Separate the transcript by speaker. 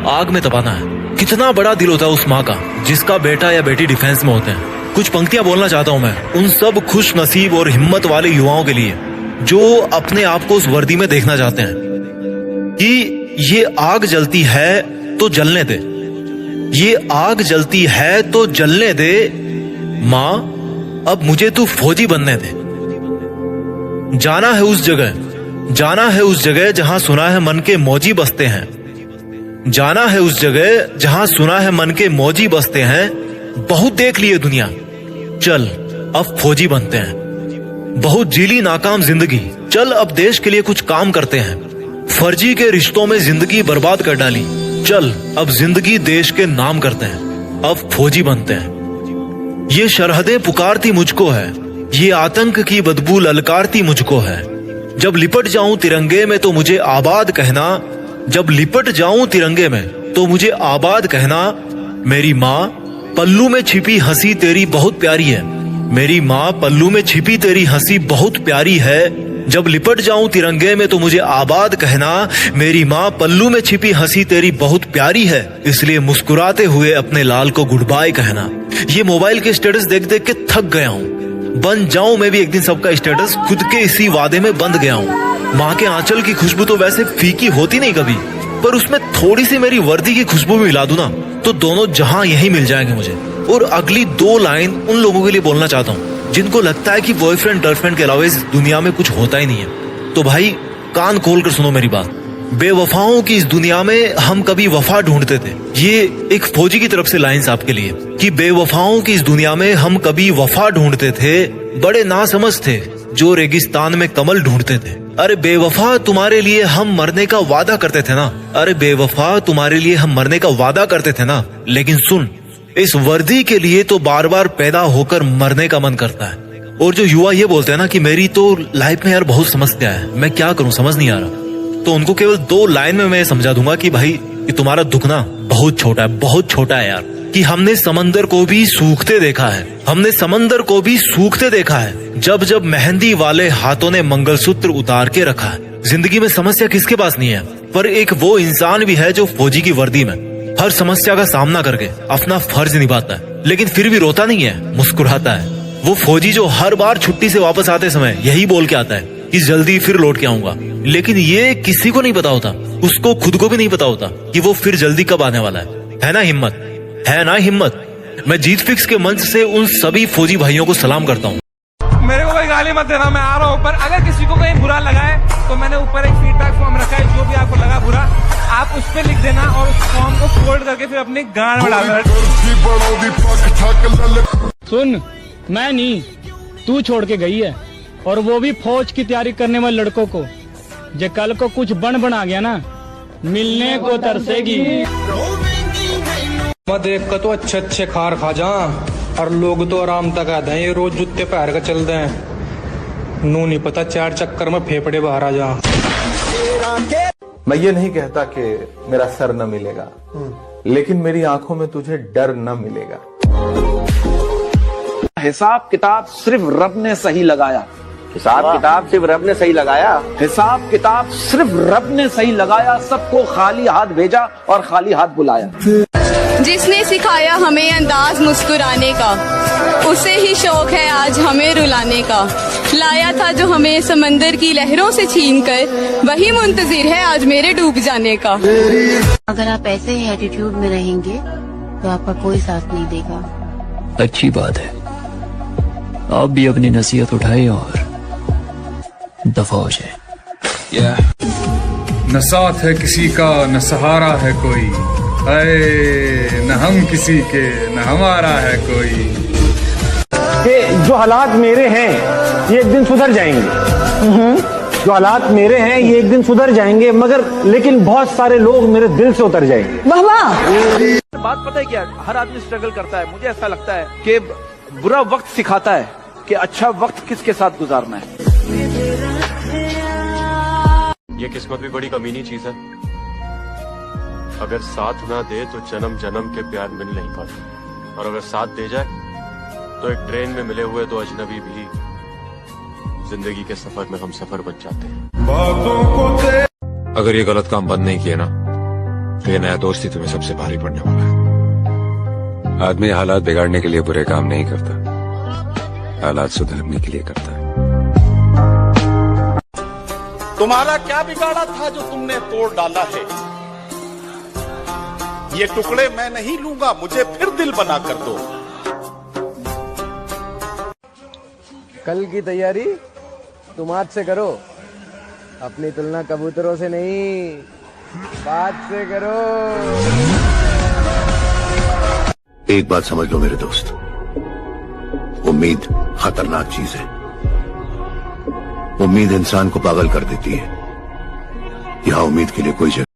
Speaker 1: आग में तपाना है। कितना बड़ा दिल होता है उस माँ का जिसका बेटा या बेटी डिफेंस में होते हैं। कुछ पंक्तियां बोलना चाहता हूँ मैं उन सब खुश नसीब और हिम्मत वाले युवाओं के लिए जो अपने आप को उस वर्दी में देखना चाहते हैं कि ये आग जलती है तो जलने दे, ये आग जलती है तो जलने दे माँ, अब मुझे तू फौजी बनने दे। जाना है उस जगह, जाना है उस जगह जहां सुना है मन के मौजी बसते हैं, जाना है उस जगह जहां सुना है मन के मौजी बसते हैं। बहुत देख लिए दुनिया, चल अब फौजी बनते हैं। बहुत जीली नाकाम जिंदगी, चल अब देश के लिए कुछ काम करते हैं। फर्जी के रिश्तों में जिंदगी बर्बाद कर डाली, चल अब जिंदगी देश के नाम करते हैं। अब फौजी बनते हैं। ये सरहदें पुकारती मुझको है, ये आतंक की बदबू ललकारती मुझको है। जब लिपट जाऊं तिरंगे में तो मुझे आबाद कहना, जब लिपट जाऊं तिरंगे में तो मुझे आबाद कहना। मेरी माँ पल्लू में छिपी हंसी तेरी बहुत प्यारी है, मेरी माँ पल्लू में छिपी तेरी हंसी बहुत प्यारी है। जब लिपट जाऊं तिरंगे में तो मुझे आबाद कहना। मेरी माँ पल्लू में छिपी हंसी तेरी बहुत प्यारी है, इसलिए मुस्कुराते हुए अपने लाल को गुड बाय कहना। ये मोबाइल के स्टेटस देख देख के थक गया हूँ, बन जाऊं मैं भी एक दिन सबका स्टेटस, खुद के इसी वादे में बंध गया हूँ। माँ के आंचल की खुशबू तो वैसे फीकी होती नहीं कभी, पर उसमें थोड़ी सी मेरी वर्दी की खुशबू भी मिला दूं ना तो दोनों जहां यही मिल जाएंगे मुझे। और अगली 2 लाइन उन लोगों के लिए बोलना चाहता हूँ जिनको लगता है कि बॉयफ्रेंड गर्लफ्रेंड के अलावा इस दुनिया में कुछ होता ही नहीं है। तो भाई कान खोल कर सुनो मेरी बात। बेवफाओं की इस दुनिया में हम कभी वफा ढूंढते थे, ये एक फौजी की तरफ से लाइंस आपके लिए कि बेवफाओं की इस दुनिया में हम कभी वफा ढूंढते थे, बड़े नासमझ थे जो रेगिस्तान में कमल ढूंढते थे। अरे बेवफा तुम्हारे लिए हम मरने का वादा करते थे ना, अरे बेवफा तुम्हारे लिए हम मरने का वादा करते थे ना। लेकिन सुन, इस वर्दी के लिए तो बार बार पैदा होकर मरने का मन करता है। और जो युवा ये बोलते हैं ना कि मेरी तो लाइफ में यार बहुत समस्या है, मैं क्या करूं समझ नहीं आ रहा, तो उनको केवल 2 लाइन में मैं समझा दूंगा कि भाई कि तुम्हारा दुख ना बहुत छोटा है, बहुत छोटा है यार। कि हमने समंदर को भी सूखते देखा है, हमने समंदर को भी सूखते देखा है, जब जब मेहंदी वाले हाथों ने मंगलसूत्र उतार के रखा है। जिंदगी में समस्या किसके पास नहीं है, पर एक वो इंसान भी है जो फौजी की वर्दी में हर समस्या का सामना करके अपना फर्ज निभाता है, लेकिन फिर भी रोता नहीं है, मुस्कुराता है। वो फौजी जो हर बार छुट्टी से वापस आते समय यही बोल के आता है कि जल्दी फिर लौट के आऊंगा, लेकिन ये किसी को नहीं पता होता, उसको खुद को भी नहीं पता होता कि वो फिर जल्दी कब आने वाला है ना हिम्मत, है ना हिम्मत। मैं जीत फिक्स के मंच से उन सभी फौजी भाइयों को सलाम करता हूँ।
Speaker 2: मेरे को कोई गाली मत देना, मैं आ रहा हूँ ऊपर। अगर किसी को कहीं बुरा लगा है तो मैंने ऊपर एक फीडबैक फॉर्म रखा है, जो भी आपको लगा बुरा आप उस पर लिख देना और उस फॉर्म को फोल्ड करके फिर अपनी गांड में डाल देना।
Speaker 3: सुन, मैं नहीं, तू छोड़ के गई है, और वो भी फौज की तैयारी करने वाले लड़कों को। जो कल को कुछ बन आ गया ना, मिलने को तरसेगी।
Speaker 2: मैं देख कर तो अच्छे अच्छे खार खा जा, और लोग तो आराम तक आते हैं, ये रोज जूते पैर कर चलते हैं। नू नहीं पता 4 चक्कर में फेफड़े बाहर आ जा।
Speaker 4: मैं ये नहीं कहता कि मेरा सर न मिलेगा, लेकिन मेरी आंखों में तुझे डर न मिलेगा।
Speaker 5: हिसाब किताब सिर्फ रब ने सही लगाया, हिसाब किताब सिर्फ रब ने सही लगाया, हिसाब किताब सिर्फ रब ने सही लगाया। सबको खाली हाथ भेजा और खाली हाथ बुलाया।
Speaker 6: जिसने सिखाया हमें अंदाज मुस्कुराने का, उसे ही शौक है आज हमें रुलाने का। लाया था जो हमें समंदर की लहरों से छीनकर, वही मुंतजिर है आज मेरे डूब जाने का।
Speaker 7: अगर आप ऐसे ही एटीट्यूड में रहेंगे तो आपका कोई साथ नहीं देगा।
Speaker 8: अच्छी बात है, आप भी अपनी नसीहत उठाए और दफा हो जाए।
Speaker 2: न साथ है किसी का न सहारा है कोई, न हम किसी के न हमारा है कोई।
Speaker 9: कि जो हालात मेरे हैं ये एक दिन सुधर जाएंगे, जो हालात मेरे हैं ये एक दिन सुधर जाएंगे, मगर लेकिन बहुत सारे लोग मेरे दिल से उतर जाएंगे।
Speaker 6: वाह वाह।
Speaker 5: बात पता है क्या, हर आदमी स्ट्रगल करता है। मुझे ऐसा लगता है कि बुरा वक्त सिखाता है कि अच्छा वक्त किसके साथ गुजारना है।
Speaker 10: ये किस्मत भी बड़ी कमीनी चीज है, अगर साथ ना दे तो जन्म जन्म के प्यार मिल नहीं पाते, और अगर साथ दे जाए तो एक ट्रेन में मिले हुए 2 अजनबी भी जिंदगी के सफर में हम सफर बन जाते हैं। अगर ये गलत काम बंद नहीं किए ना
Speaker 11: तो ये नया दोस्त ही तुम्हें सबसे भारी पड़ने वाला है। आदमी हालात बिगाड़ने के लिए बुरे काम नहीं करता, हालात सुधारने के लिए करता है।
Speaker 12: तुम्हारा क्या बिगाड़ा था जो तुमने तोड़ डाला है? ये टुकड़े मैं नहीं लूंगा, मुझे फिर दिल बना कर दो।
Speaker 13: कल की तैयारी तुम आज से करो, अपनी तुलना कबूतरों से नहीं बात से करो।
Speaker 14: एक बात समझ लो मेरे दोस्त, उम्मीद खतरनाक चीज है। उम्मीद इंसान को पागल कर देती है। यहां उम्मीद के लिए कोई जगह